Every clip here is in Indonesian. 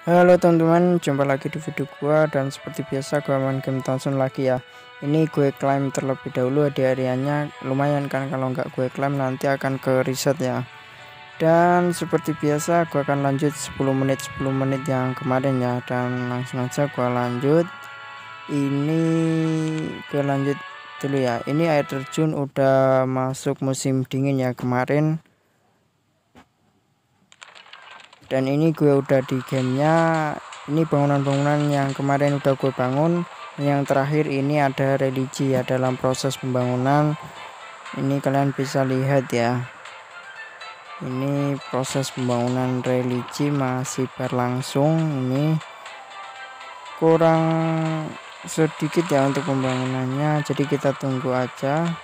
Halo teman-teman, jumpa lagi di video gua dan seperti biasa gua main game Thousand lagi ya. Ini gue klaim terlebih dahulu hadiahnya lumayan kan, kalau nggak gue klaim nanti akan ke reset ya. Dan seperti biasa gua akan lanjut 10 menit yang kemarin ya, dan langsung aja gua lanjut. Ini gue lanjut dulu ya. Ini air terjun udah masuk musim dingin ya kemarin. Dan ini gue udah di gamenya. Ini bangunan-bangunan yang kemarin udah gue bangun. Yang terakhir ini ada religi ya, dalam proses pembangunan. Ini kalian bisa lihat ya, ini proses pembangunan religi masih berlangsung. Ini kurang sedikit ya untuk pembangunannya, jadi kita tunggu aja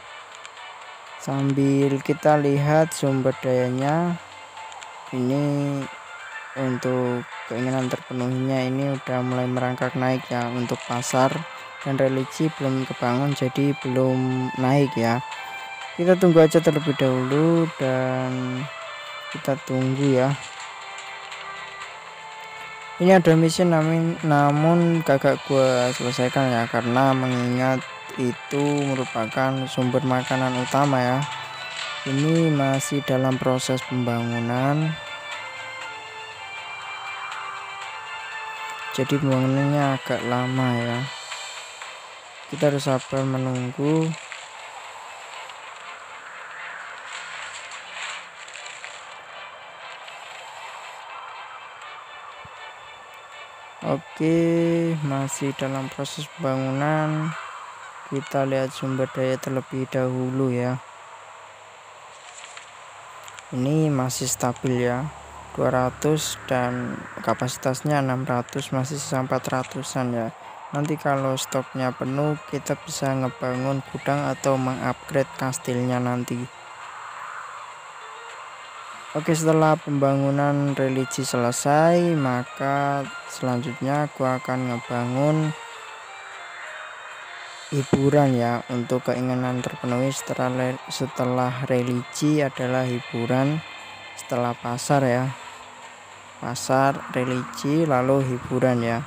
sambil kita lihat sumber dayanya. Ini untuk keinginan terpenuhinya ini udah mulai merangkak naik ya. Untuk pasar dan religi belum kebangun, jadi belum naik ya. Kita tunggu aja terlebih dahulu dan kita tunggu ya. Ini ada misi namun kagak gua selesaikan ya, karena mengingat itu merupakan sumber makanan utama ya. Ini masih dalam proses pembangunan, jadi pembangunannya agak lama ya. Kita harus sabar menunggu. Oke, masih dalam proses pembangunan. Kita lihat sumber daya terlebih dahulu ya. Ini masih stabil ya, 200 dan kapasitasnya 600, masih sisa 400-an ya. Nanti kalau stoknya penuh kita bisa ngebangun gudang atau mengupgrade kastilnya nanti. Oke, setelah pembangunan religi selesai, maka selanjutnya gua akan ngebangun hiburan ya. Untuk keinginan terpenuhi setelah religi adalah hiburan, setelah pasar ya, pasar, religi, lalu hiburan ya.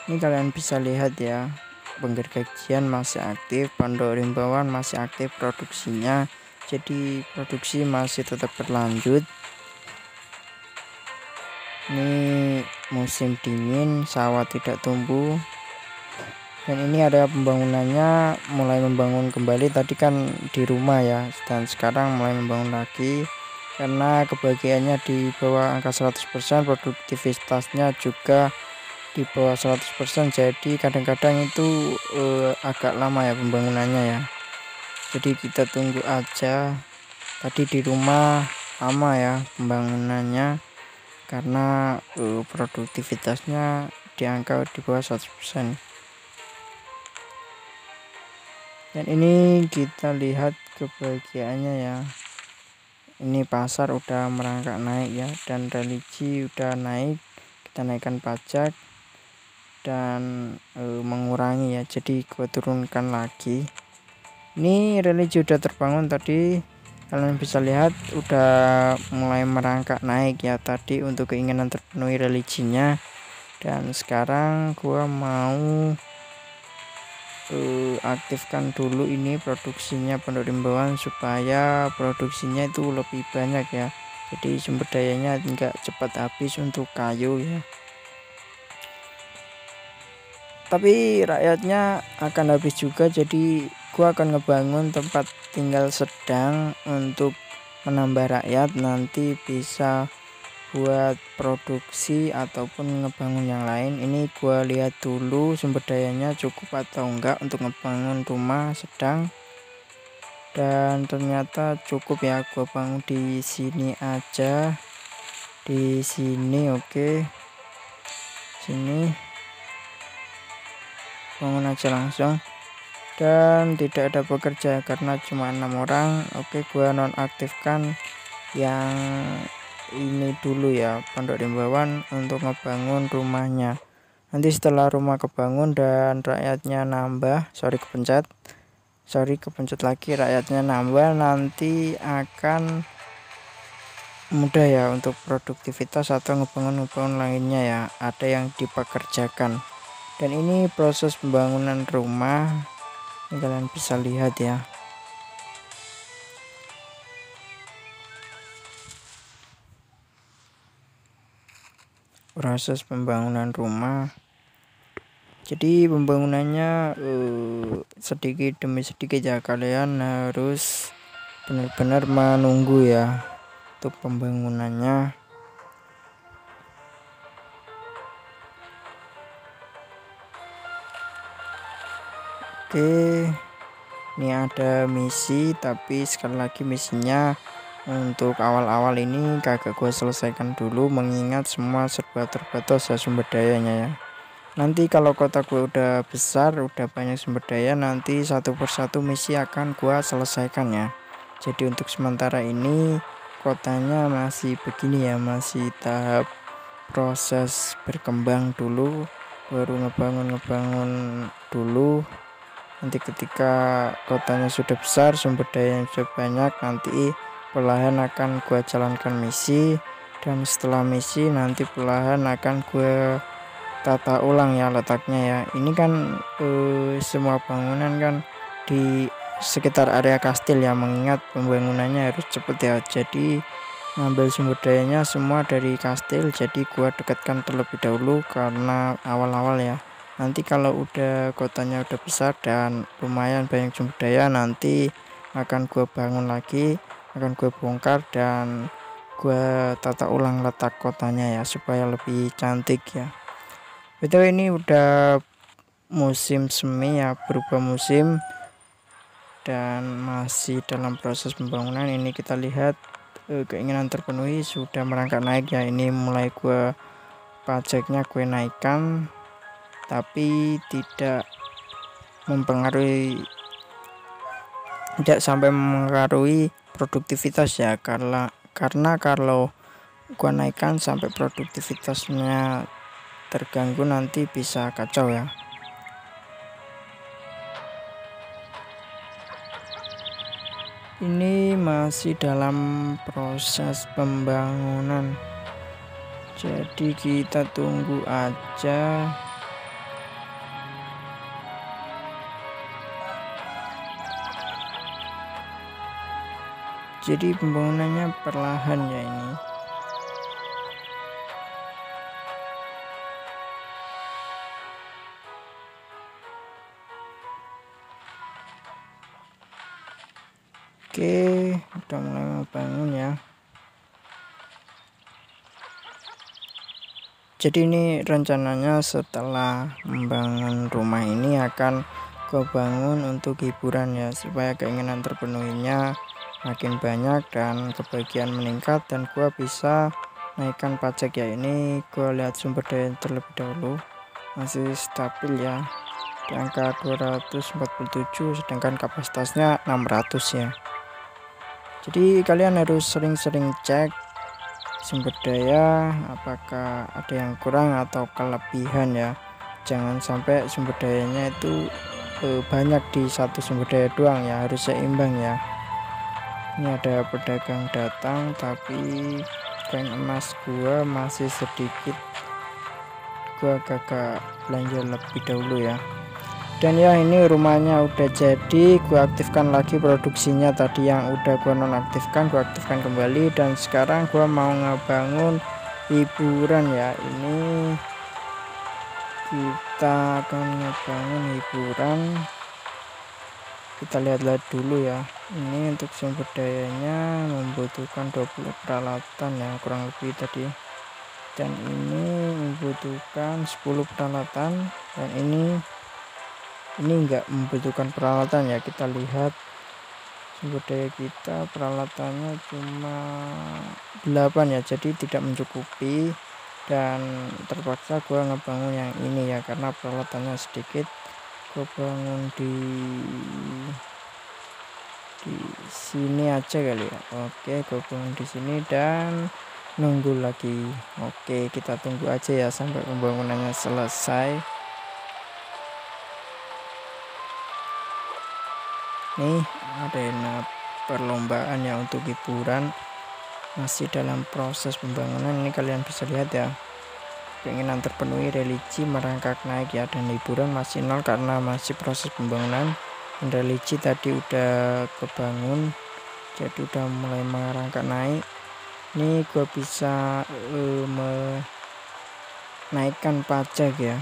Ini kalian bisa lihat ya, penggergajian masih aktif, pondok rimbawan masih aktif produksinya, jadi produksi masih tetap berlanjut. Ini musim dingin, sawah tidak tumbuh. Dan ini ada pembangunannya, mulai membangun kembali. Tadi kan di rumah ya, dan sekarang mulai membangun lagi. Karena kebahagiaannya di bawah angka 100%, produktivitasnya juga di bawah 100%. Jadi kadang-kadang itu agak lama ya pembangunannya ya. Jadi kita tunggu aja. Tadi di rumah lama ya pembangunannya, karena produktivitasnya di angka di bawah 100%. Dan ini kita lihat kebahagiaannya ya. Ini pasar udah merangkak naik ya, dan religi udah naik. Kita naikkan pajak dan mengurangi ya, jadi gua turunkan lagi. Ini religi udah terbangun tadi, kalian bisa lihat udah mulai merangkak naik ya tadi untuk keinginan terpenuhi religinya. Dan sekarang gua mau aktifkan dulu ini produksinya pondok rimbawan supaya produksinya itu lebih banyak ya, jadi sumber dayanya enggak cepat habis untuk kayu ya. Tapi rakyatnya akan habis juga, jadi gua akan ngebangun tempat tinggal sedang untuk menambah rakyat, nanti bisa buat produksi ataupun ngebangun yang lain. Ini gua lihat dulu sumber dayanya cukup atau enggak untuk ngebangun rumah sedang, dan ternyata cukup ya. Gua bangun di sini aja, di sini. Oke, sini bangun aja langsung, dan tidak ada pekerja karena cuma 6 orang. Oke, gua nonaktifkan yang ini dulu ya, pondok rimbawan, untuk ngebangun rumahnya. Nanti setelah rumah kebangun dan rakyatnya nambah, kepencet lagi, rakyatnya nambah, nanti akan mudah ya untuk produktivitas atau ngebangun lainnya ya, ada yang dipekerjakan. Dan ini proses pembangunan rumah, ini kalian bisa lihat ya. Proses pembangunan rumah, jadi pembangunannya sedikit demi sedikit ya, kalian harus benar-benar menunggu ya untuk pembangunannya. Oke, ini ada misi, tapi sekali lagi misinya untuk awal-awal ini kagak gue selesaikan dulu, mengingat semua serba terbatas ya sumber dayanya ya. Nanti kalau kota gue udah besar, udah banyak sumber daya, nanti satu persatu misi akan gue selesaikan ya. Jadi untuk sementara ini kotanya masih begini ya, masih tahap proses berkembang dulu, baru ngebangun dulu. Nanti ketika kotanya sudah besar, sumber daya yang sudah banyak, nanti perlahan akan gue jalankan misi. Dan setelah misi nanti perlahan akan gue tata ulang ya letaknya ya. Ini kan semua bangunan kan di sekitar area kastil ya, mengingat pembangunannya harus cepet ya. Jadi ngambil sumber dayanya semua dari kastil, jadi gua dekatkan terlebih dahulu karena awal-awal ya. Nanti kalau udah kotanya udah besar dan lumayan banyak sumber daya, nanti akan gua bangun lagi, akan gue bongkar dan gua tata ulang letak kotanya ya supaya lebih cantik ya. Betul, ini udah musim semi ya, berubah musim dan masih dalam proses pembangunan. Ini kita lihat keinginan terpenuhi, sudah merangkak naik ya. Ini mulai gue pajaknya gue naikkan, tapi tidak sampai mempengaruhi produktivitas ya, karena kalau gue naikkan sampai produktivitasnya terganggu nanti bisa kacau ya. Ini masih dalam proses pembangunan, jadi kita tunggu aja. Jadi pembangunannya perlahan ya ini. Oke, udah mulai membangun ya. Jadi ini rencananya setelah membangun rumah ini akan gue bangun untuk hiburan ya, supaya keinginan terpenuhinya makin banyak dan kebahagiaan meningkat, dan gue bisa naikkan pajak ya. Ini gue lihat sumber daya terlebih dahulu, masih stabil ya di angka 247, sedangkan kapasitasnya 600 ya. Jadi kalian harus sering-sering cek sumber daya, apakah ada yang kurang atau kelebihan ya. Jangan sampai sumber dayanya itu banyak di satu sumber daya doang ya, harus seimbang ya. Ini ada pedagang datang, tapi koin emas gua masih sedikit, gua kagak belanja lebih dahulu ya. Dan ya, ini rumahnya udah jadi, gua aktifkan lagi produksinya tadi yang udah gua nonaktifkan, gua aktifkan kembali. Dan sekarang gua mau ngebangun hiburan ya. Ini kita akan ngebangun hiburan, kita lihat-lihat dulu ya. Ini untuk sumber dayanya membutuhkan 20 peralatan ya kurang lebih tadi, dan ini membutuhkan 10 peralatan, dan ini enggak membutuhkan peralatan ya. Kita lihat sumber daya kita, peralatannya cuma 8 ya, jadi tidak mencukupi, dan terpaksa gua ngebangun yang ini ya karena peralatannya sedikit. Gua bangun di sini aja kali ya. Oke, gua bangun di sini dan nunggu lagi. Oke, kita tunggu aja ya sampai pembangunannya selesai. Nih ada perlombaan ya untuk hiburan. masih dalam proses pembangunan. Ini kalian bisa lihat ya, keinginan terpenuhi, religi merangkak naik ya, dan hiburan masih nol karena masih proses pembangunan. Dan religi tadi udah kebangun, jadi udah mulai merangkak naik. Ini gue bisa menaikkan pajak ya.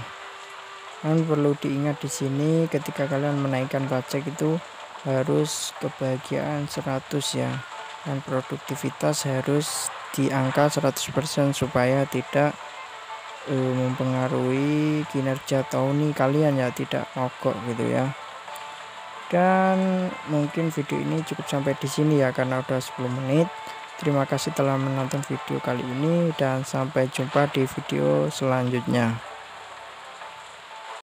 Kan perlu diingat di sini, ketika kalian menaikkan pajak itu harus kebahagiaan 100 ya, dan produktivitas harus di angka 100% supaya tidak mempengaruhi kinerja tahun kalian ya, tidak mogok gitu ya. Dan mungkin video ini cukup sampai di sini ya, karena udah 10 menit. Terima kasih telah menonton video kali ini, dan sampai jumpa di video selanjutnya.